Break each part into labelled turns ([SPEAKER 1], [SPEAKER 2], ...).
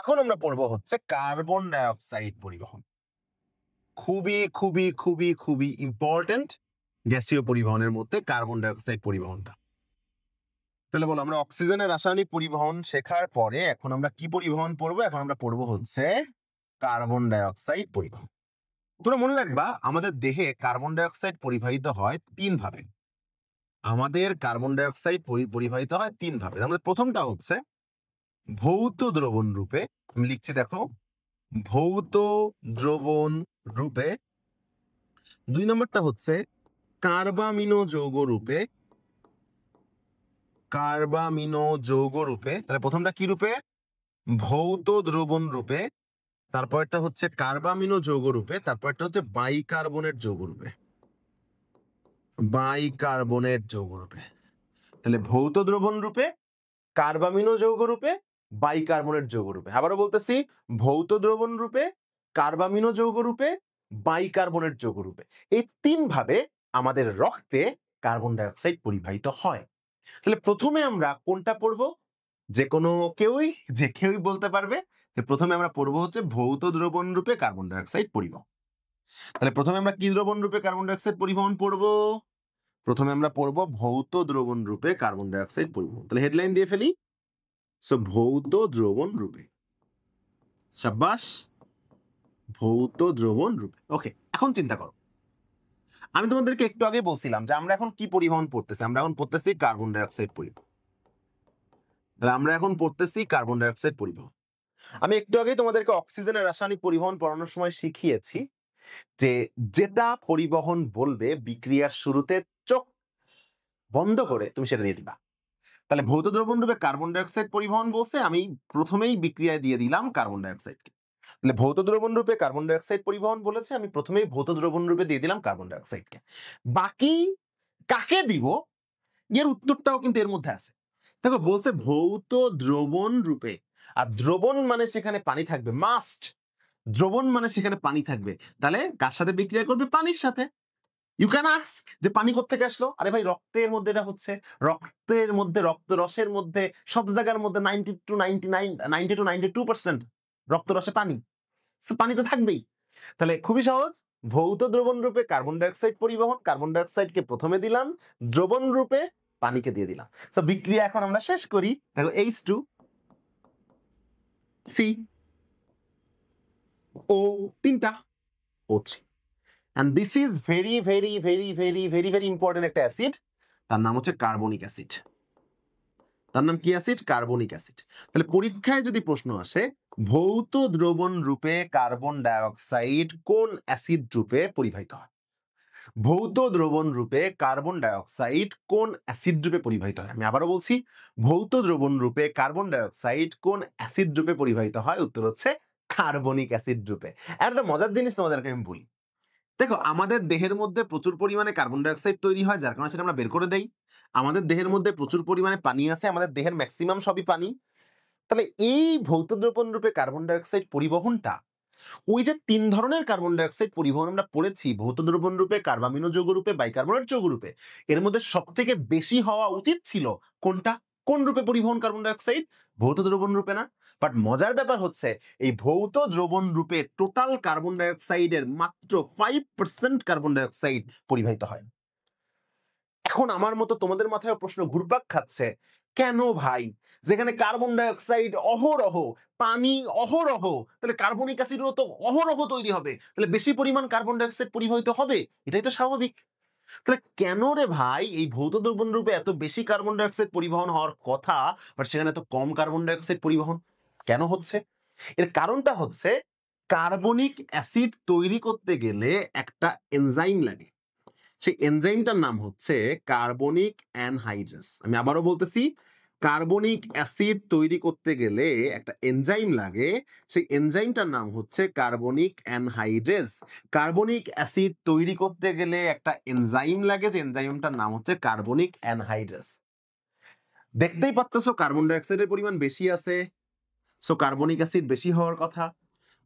[SPEAKER 1] এখন আমরা পড়বো হচ্ছে কার্বন ডাইঅক্সাইড পরিবহন। খুবই খুবই খুবই খুবই ইম্পর্টেন্ট গ্যাসীয় পরিবহনের মধ্যে কার্বন ডাইঅক্সাইড পরিবহনটা। তাহলে বলো, আমরা অক্সিজেনের রাসায়নিক পরিবহন শেখার পরে এখন আমরা কি পরিবহন পড়বো? এখন আমরা পড়বো হচ্ছে কার্বন ডাইঅক্সাইড পরিবহন। তোমরা মনে রাখবা, আমাদের দেহে কার্বন ডাইঅক্সাইড পরিবাহিত হয় তিন ভাবে। আমাদের কার্বন ডাইঅক্সাইড পরিবাহিত হয় তিন ভাবে। আমাদের প্রথমটা হচ্ছে ভৌত দ্রবণ রূপে, আমি লিখছি দেখো, ভৌত দ্রবণ রূপে। দুই নম্বরটা হচ্ছে কার্বামিনো যৌগ রূপে, কার্বামিনো যৌগ রূপে। তাহলে প্রথমটা কি রূপে? ভৌত দ্রবণ রূপে। তারপরটা হচ্ছে কার্বামিনো যৌগ রূপে। তারপরটা হচ্ছে বাইকার্বনেট যৌগ রূপে, বাইকার্বনেট যৌগ রূপে। তাহলে ভৌত দ্রবণ রূপে, কার্বামিনো যৌগ রূপে, বাইকার্বনেট যৌগ রূপে। আবারও বলতেছি, ভৌত দ্রবণ রূপে, কার্বামিনো যৌগ রূপে, বাইকার্বনেট যৌগ রূপে। এই তিন ভাবে আমাদের রক্তে কার্বন ডাইঅক্সাইড পরিবাহিত হয়। তাহলে প্রথমে আমরা কোনটা পড়বো? যে কেউই বলতে পারবে যে প্রথমে আমরা পড়বো হচ্ছে ভৌত দ্রবণ রূপে কার্বন ডাইঅক্সাইড পরিবহন। তাহলে প্রথমে আমরা কি দ্রবণ রূপে কার্বন ডাইঅক্সাইড পরিবহন পড়বো? প্রথমে আমরা পড়বো ভৌত দ্রবণ রূপে কার্বন ডাইঅক্সাইড পরিবহন। তাহলে হেডলাইন দিয়ে ফেলি, সো ভৌত দ্রবণ রূপে। সাব্বাস, ভৌত দ্রবণ রূপে। ওকে, এখন চিন্তা করো, আমি তোমাদেরকে একটু আগে বলছিলাম যে আমরা এখন কি পরিবহন পড়তেছি? আমরা এখন পড়তেছি কার্বন ডাইঅক্সাইড পরিবহন। আমরা এখন পড়তেছি কার্বন ডাইঅক্সাইড পরিবহন। আমি একটু আগে তোমাদেরকে অক্সিজেনের রাসায়নিক পরিবহন পড়ানোর সময় শিখিয়েছি যে যেটা পরিবহন বলবে বিক্রিয়ার শুরুতে চোখ বন্ধ করে তুমি সেটা দিয়ে দিবা। তাহলে ভৌত দ্রবণ রূপে কার্বন ডাইঅক্সাইড পরিবহন বলছে, আমি প্রথমেই বিক্রিয়ায় দিয়ে দিলাম কার্বন ডাইঅক্সাইডকে। তাহলে ভৌত দ্রবণ রূপে কার্বন ডাইঅক্সাইড পরিবহন বলেছে, আমি প্রথমেই ভৌত দ্রবণ রূপে দিয়ে দিলাম কার্বন ডাইঅক্সাইডকে। বাকি কাকে দিব এর উত্তরটাও কিন্তু এর মধ্যে আছে। দেখো, বলছে ভৌত দ্রবণ রূপে, আর দ্রবণ মানে সেখানে পানি থাকবে, মাস্ট। দ্রবণ মানে সেখানে পানি থাকবে। তাহলে কার সাথে বিক্রিয়া করবে? পানির সাথে। ইউ ক্যান আস্ক যে পানি কোত্থেকে আসলো? আরে ভাই, রক্তের মধ্যে এটা হচ্ছে, রক্তের মধ্যে, রক্ত রসের মধ্যে, সব জায়গার মধ্যে 90-92% রক্ত রসে পানি, পানি তো থাকবেই। তাহলে খুবই সহজ, ভৌত দ্রবণ রূপে কার্বন ডাইঅক্সাইড পরিবহন, কার্বন ডাইঅক্সাইডকে প্রথমে দিলাম, দ্রবণ রূপে পানিকে দিয়ে দিলাম। সো বিক্রিয়া এখন আমরা শেষ করি। দেখো, H2O, তিনটা O3, and this is very very very very very very important একটা অ্যাসিড। তার নাম হচ্ছে কার্বনিক অ্যাসিড। তার নাম কি অ্যাসিড? Carbonic acid. তাহলে পরীক্ষায় যদি প্রশ্ন আসে ভৌত দ্রবণ রূপে কার্বন ডাইঅক্সাইড কোন অ্যাসিড রূপে পরিবাহিত হয়, ভৌত দ্রবণ রূপে কার্বন ডাইঅক্সাইড কোন অ্যাসিড রূপে পরিবাহিত হয়, আমি আবারও বলছি, ভৌত দ্রবণ রূপে কার্বন ডাইঅক্সাইড কোন অ্যাসিড রূপে পরিবাহিত হয়? উত্তর হচ্ছে কার্বনিক অ্যাসিড রূপে। একটা মজার জিনিস তোমাদেরকে আমি বলি, দেখো, আমাদের দেহের মধ্যে প্রচুর পরিমাণে কার্বন ডাইঅক্সাইড তৈরি হয়, যার কারণে সেটা আমরা বের করে দেই। আমাদের দেহের মধ্যে প্রচুর পরিমাণে পানি আছে, আমাদের দেহের ম্যাক্সিমাম সবই পানি। তাহলে এই ভৌত দ্রবণ রূপে কার্বন ডাইঅক্সাইড পরিবহনটা, ওই যে তিন ধরনের কার্বন ডাইঅক্সাইড পরিবহন আমরা পড়েছি, ভৌত দ্রবণ রূপে, কার্বামিনো যৌগ রূপে, বাইকার্বনেট যৌগ রূপে, এর মধ্যে সব থেকে বেশি হওয়া উচিত ছিল কোনটা? কোন রূপে পরিবহন কার্বন ডাইঅক্সাইড? ভৌত দ্রবণ রূপে না? বাট মজার ব্যাপার হচ্ছে এই ভৌত দ্রবণ রূপে টোটাল কার্বন ডাইঅক্সাইডের মাত্র 5% কার্বন ডাইঅক্সাইড পরিবাহিত হয়। এখন আমার মতো তোমাদের মাথায় প্রশ্ন ঘুরপাক খাচ্ছে, কেন ভাই, যেখানে কার্বন ডাইঅক্সাইড অহরহ, পানি অহরহ, তাহলে কার্বনিক অ্যাসিডও তো অহরহ তৈরি হবে, তাহলে বেশি পরিমাণ কার্বন ডাইঅক্সাইড পরিবাহিত হবে, এটাই তো স্বাভাবিক। তাহলে কেন রে ভাই এই ভৌত দ্রবণ রূপে এত বেশি কার্বন ডাইঅক্সাইড পরিবহন হওয়ার কথা, বাট সেখানে এত কম কার্বন ডাইঅক্সাইড পরিবহন কেন হচ্ছে? এর কারণটা হচ্ছে কার্বনিক অ্যাসিড তৈরি করতে গেলে একটা এনজাইম লাগে, সেই এনজাইমটার নাম হচ্ছে কার্বনিক অ্যানহাইড্রেস। আমি আবারও বলতেছি, কার্বনিক অ্যাসিড তৈরি করতে গেলে একটা এনজাইম লাগে, সেই এনজাইমটার নাম হচ্ছে কার্বনিক অ্যানহাইড্রেস। কার্বনিক অ্যাসিড তৈরি করতে গেলে একটা এনজাইম লাগে, যে এনজাইমটার নাম হচ্ছে কার্বনিক অ্যানহাইড্রেস। দেখতেই পাচ্তেছো কার্বন ডাইঅক্সাইডের পরিমাণ বেশি আছে, সো কার্বনিক অ্যাসিড বেশি হওয়ার কথা।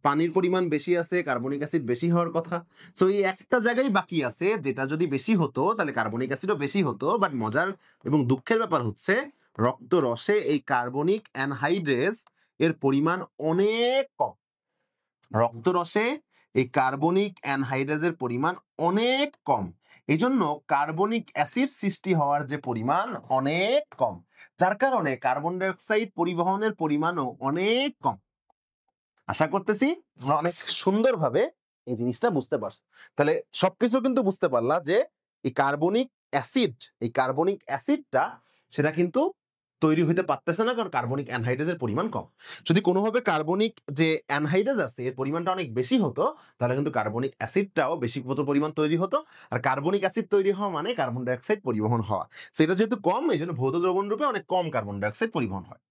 [SPEAKER 1] পানির পরিমাণ বেশি আছে, কার্বনিক অ্যাসিড বেশি হওয়ার কথা। সো এই একটা জায়গায় বাকি আছে, যেটা যদি বেশি হতো তাহলে কার্বনিক অ্যাসিডও বেশি হতো। বাট মজার এবং দুঃখের ব্যাপার হচ্ছে রক্ত রসে এই কার্বনিক অ্যানহাইড্রেস এর পরিমাণ অনেক কম। রক্তরসে এই কার্বনিক অ্যানহাইড্রাজের পরিমাণ অনেক কম, এই জন্য কার্বনিক অ্যাসিড সৃষ্টি হওয়ার যে পরিমাণ অনেক কম, যার কারণে কার্বন ডাই অক্সাইড পরিবহনের পরিমাণও অনেক কম। আশা করতেছি তোমরা অনেক সুন্দরভাবে এই জিনিসটা বুঝতে পারছো। তাহলে সবকিছু কিন্তু বুঝতে পারলা যে এই কার্বনিক অ্যাসিডটা সেটা কিন্তু তৈরি হইতে পারতেছে না, কারণ কার্বনিক অ্যানহাইড্রাজের পরিমাণ কম। যদি কোনোভাবে কার্বনিক যে অ্যানহাইড্রাজ আছে এর পরিমাণটা অনেক বেশি হতো, তাহলে কিন্তু কার্বনিক অ্যাসিডটাও বেশি মতো পরিমাণ তৈরি হতো। আর কার্বনিক অ্যাসিড তৈরি হওয়া মানে কার্বন ডাই অক্সাইড পরিবহন হওয়া, সেটা যেহেতু কম, এই জন্য ভৌত দ্রবণ রূপে অনেক কম কার্বন ডাই অক্সাইড পরিবহন হয়।